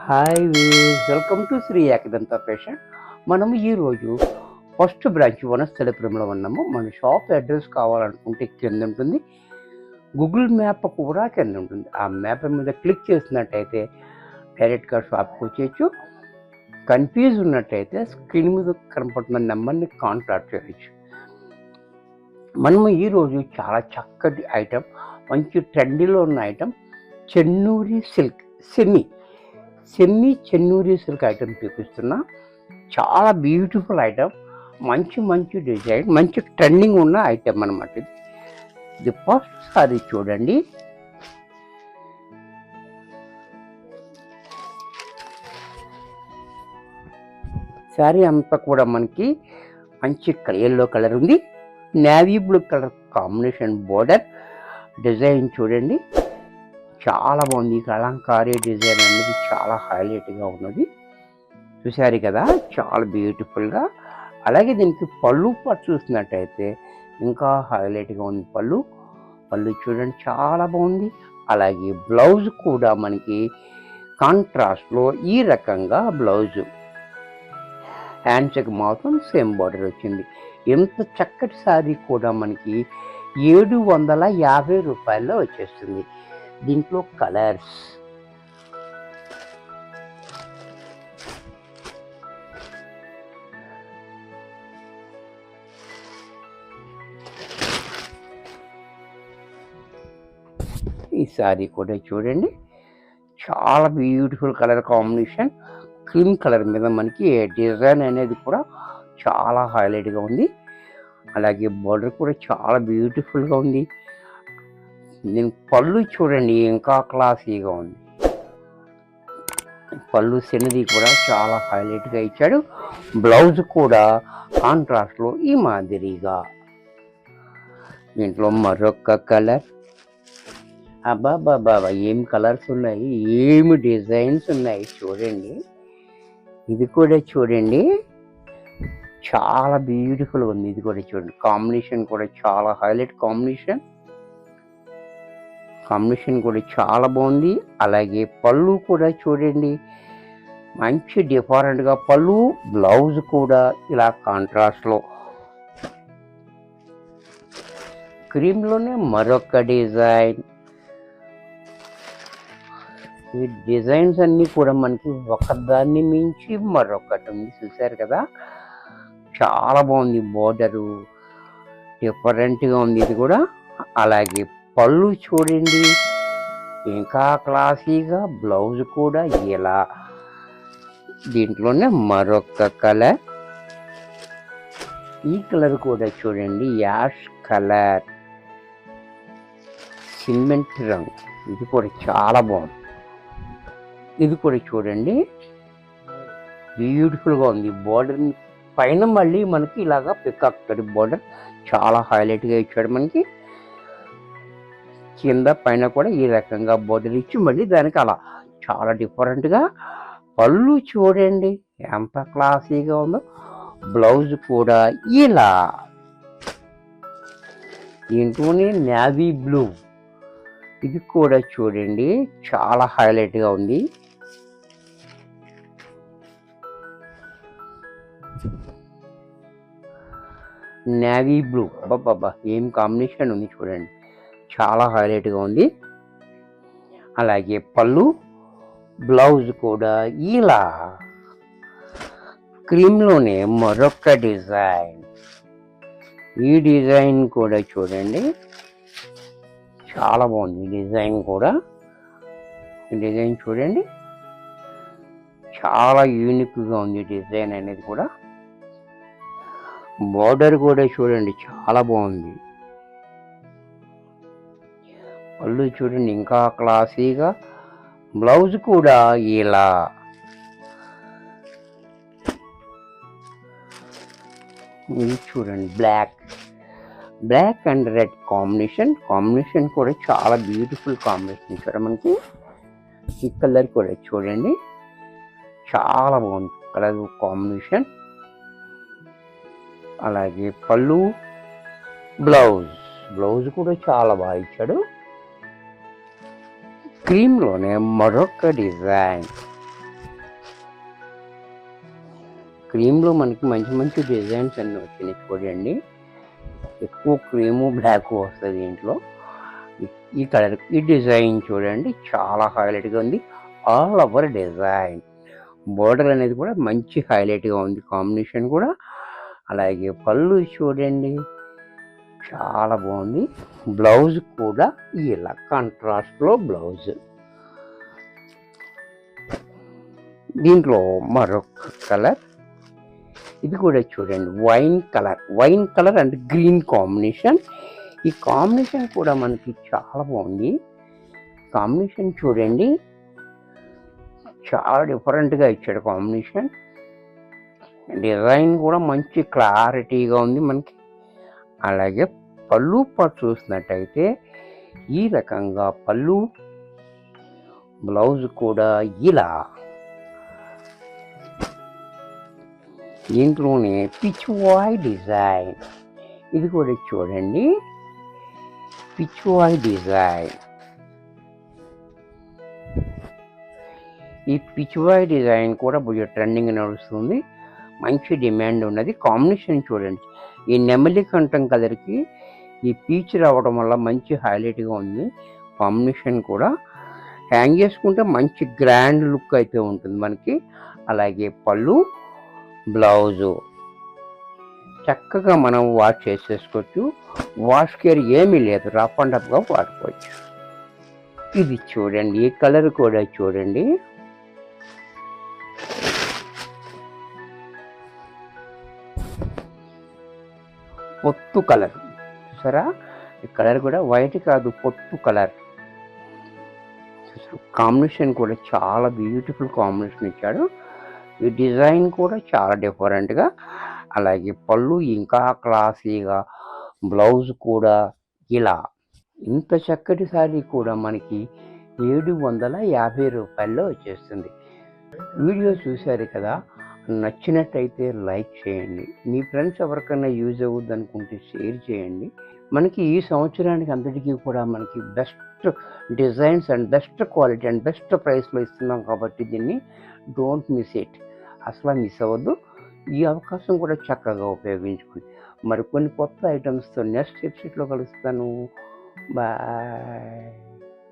Hi welcome to Shri Ekadanta fashion. మనము ఈరోజు first branch వనస్థలిపురంలో ఉన్నాము. మన షాప్ అడ్రస్ కావాలనుకుంటే కింద ఉంటుంది, గూగుల్ మ్యాప్ కూడా కింద ఉంటుంది. ఆ మ్యాప్ మీద క్లిక్ చేసినట్టయితే డైరెక్ట్గా షాప్కి వచ్చేయచ్చు. కన్ఫ్యూజ్ ఉన్నట్టయితే స్క్రీన్ మీద కనపడుతున్న నెంబర్ని కాంటాక్ట్ చేయవచ్చు. మనము ఈరోజు చాలా చక్కటి ఐటమ్, మంచి ట్రెండీలో ఉన్న item Chennuri silk semi Chennuri silk item చూపిస్తున్నా. చాలా బ్యూటిఫుల్ ఐటమ్, మంచి డిజైన్, మంచి ట్రెండింగ్ ఉన్న ఐటమ్ అనమాట. ఇది ఫస్ట్ సారీ చూడండి. శారీ అంతా కూడా మనకి మంచి ఎల్లో కలర్ ఉంది, navy blue colour combination border design చూడండి. చాలా బాగుంది. కలంకారీ డిజైన్ అనేది చాలా హైలైట్గా ఉన్నది. చూసారు కదా, చాలా బ్యూటిఫుల్గా. అలాగే దీనికి పళ్ళు పాటు చూసినట్టయితే ఇంకా హైలైట్గా ఉంది. పళ్ళు చూడండి, చాలా బాగుంది. అలాగే బ్లౌజ్ కూడా మనకి కాంట్రాస్ట్లో ఈ రకంగా బ్లౌజు, హ్యాండ్స్కి మాత్రం సేమ్ బార్డర్ వచ్చింది. ఎంత చక్కటి శారీ కూడా మనకి 750 రూపాయల్లో వచ్చేస్తుంది. దీంట్లో కలర్స్ ఈ శారీ కూడా చూడండి, చాలా beautiful colour combination. Cream colour మీద మనకి డిజైన్ అనేది కూడా చాలా హైలైట్గా ఉంది. అలాగే బార్డర్ కూడా చాలా బ్యూటిఫుల్గా ఉంది. దీని పళ్ళు చూడండి, ఇంకా క్లాసీగా ఉంది. పళ్ళు శనిది కూడా చాలా హైలైట్గా ఇచ్చాడు. బ్లౌజ్ కూడా కాంట్రాస్ట్లో ఈ మాదిరిగా. దీంట్లో మరొక కలర్, అబ్బాబాబా ఏం కలర్స్ ఉన్నాయి, ఏమి డిజైన్స్ ఉన్నాయి చూడండి. ఇది కూడా చూడండి, చాలా బ్యూటిఫుల్ ఉంది. ఇది కూడా చూడండి, కాంబినేషన్ కూడా చాలా హైలైట్ కాంబినేషన్ కూడా చాలా బాగుంది. అలాగే పళ్ళు కూడా చూడండి, మంచి డిఫరెంట్గా పళ్ళు. బ్లౌజ్ కూడా ఇలా కాంట్రాస్ట్లో క్రీమ్లోనే మరొక డిజైన్. ఈ డిజైన్స్ అన్నీ కూడా మనకి ఒకదాన్ని మించి మరొకటి ఉంది. చూసారు కదా, చాలా బాగుంది. బోర్డరు డిఫరెంట్గా ఉంది ఇది కూడా. అలాగే పళ్ళు చూడండి, ఇంకా క్లాసీగా. బ్లౌజ్ కూడా ఇలా. దీంట్లోనే మరొక కలర్, ఈ కలర్ కూడా చూడండి, యాష్ కలర్, సిమెంట్ రంగు. ఇది కూడా చాలా బాగుంది. ఇది కూడా చూడండి, బ్యూటిఫుల్గా ఉంది. బోర్డర్ పైన మళ్ళీ మనకి ఇలాగా పికాక్ బోర్డర్ చాలా హైలైట్గా ఇచ్చాడు. మనకి కింద పైన కూడా ఈ రకంగా బోర్డర్ ఇచ్చి మళ్ళీ దానికి అలా చాలా డిఫరెంట్గా. పళ్ళు చూడండి ఎంత క్లాసీగా ఉందో. బ్లౌజ్ కూడా ఇలా. దీంట్లోనే నేవీ బ్లూ, ఇది కూడా చూడండి, చాలా హైలైట్గా ఉంది. నేవీ బ్లూ, బాబా ఏం కాంబినేషన్ ఉంది చూడండి, చాలా హైలైట్గా ఉంది. అలాగే పళ్ళు, బ్లౌజ్ కూడా ఇలా. క్రీమ్లోనే మరొక డిజైన్. ఈ డిజైన్ కూడా చూడండి, చాలా బాగుంది. డిజైన్ కూడా, డిజైన్ చూడండి, చాలా యూనిక్గా ఉంది డిజైన్ అనేది కూడా. బోర్డర్ కూడా చూడండి, చాలా బాగుంది. పళ్ళు చూడండి, ఇంకా క్లాసీగా. బ్లౌజ్ కూడా ఇలా. ఇది చూడండి, బ్లాక్ అండ్ రెడ్ కాంబినేషన్ కూడా చాలా బ్యూటిఫుల్ కాంబినేషన్ ఇచ్చారు మనకి. ఈ కలర్ కూడా చూడండి, చాలా బాగుంది కలర్ కాంబినేషన్. అలాగే పళ్ళు, బ్లౌజ్ కూడా చాలా బాగా ఇచ్చాడు. క్రీమ్లోనే మరొక డిజైన్. క్రీమ్లో మనకి మంచి మంచి డిజైన్స్ అన్నీ వచ్చినాయి చూడండి. ఎక్కువ క్రీము బ్లాక్ వస్తుంది దీంట్లో. ఈ కలర్ ఈ డిజైన్ చూడండి చాలా హైలైట్గా ఉంది. ఆల్ ఓవర్ డిజైన్ బోర్డర్ అనేది కూడా మంచి హైలైట్గా ఉంది, కాంబినేషన్ కూడా. అలాగే పళ్ళు చూడండి చాలా బాగుంది. బ్లౌజ్ కూడా ఇలా కాంట్రాస్ట్లో బ్లౌజ్. దీంట్లో మరొక కలర్, ఇది కూడా చూడండి wine colour and green combination. ఈ కాంబినేషన్ కూడా మనకి చాలా బాగుంది. కాంబినేషన్ చూడండి చాలా డిఫరెంట్గా ఇచ్చాడు కాంబినేషన్. డిజైన్ కూడా మంచి క్లారిటీగా ఉంది మనకి. అలాగే పళ్ళు పాటు చూసినట్టయితే ఈ రకంగా పళ్ళు, బ్లౌజ్ కూడా ఇలా. దీంట్లోనే పిచ్వాయ్ డిజైన్, ఇది కూడా చూడండి పిచ్వాయ్ డిజైన్. ఈ పిచ్వాయ్ డిజైన్ కూడా కొంచెం ట్రెండింగ్ నడుస్తుంది, మంచి డిమాండ్ ఉన్నది. కాంబినేషన్ చూడండి, ఈ నెమలి కంఠం కలర్కి ఈ పీచ్ రావడం వల్ల మంచి హైలైట్గా ఉంది. కాంబినేషన్ కూడా హ్యాంగ్ చేసుకుంటే మంచి గ్రాండ్ లుక్ అయితే ఉంటుంది మనకి. అలాగే పళ్ళు, బ్లౌజు చక్కగా మనం వాష్ చేసేసుకోవచ్చు. వాష్ కేర్ ఏమీ లేదు, రఫ్ అండ్ టఫ్గా వాడుకోవచ్చు. ఇది చూడండి, ఈ కలర్ కూడా చూడండి పొత్తు కలర్. చూసారా, ఈ కలర్ కూడా వైట్ కాదు, పొత్తు కలర్. కాంబినేషన్ కూడా చాలా బ్యూటిఫుల్ కాంబినేషన్ ఇచ్చాడు. ఈ డిజైన్ కూడా చాలా డిఫరెంట్గా. అలాగే పళ్ళు ఇంకా క్లాసీగా, బ్లౌజ్ కూడా ఇలా. ఇంత చక్కటి శారీ కూడా మనకి 750 రూపాయల్లో వచ్చేస్తుంది. వీడియో చూశారు కదా, నచ్చినట్టయితే లైక్ చేయండి. మీ ఫ్రెండ్స్ ఎవరికైనా యూజ్ అవుద్ది అనుకుంటే షేర్ చేయండి. మనకి ఈ సంవత్సరానికి అంతటికీ కూడా మనకి best designs and best quality and best ప్రైస్లో ఇస్తున్నాం కాబట్టి దీన్ని డోంట్ మిస్ ఇట్, అసలు మిస్ అవ్వద్దు. ఈ అవకాశం కూడా చక్కగా ఉపయోగించుకోండి. మరి కొన్ని కొత్త ఐటమ్స్తో నెక్స్ట్ ఎపిసోడ్లో కలుస్తాను. బాయ్.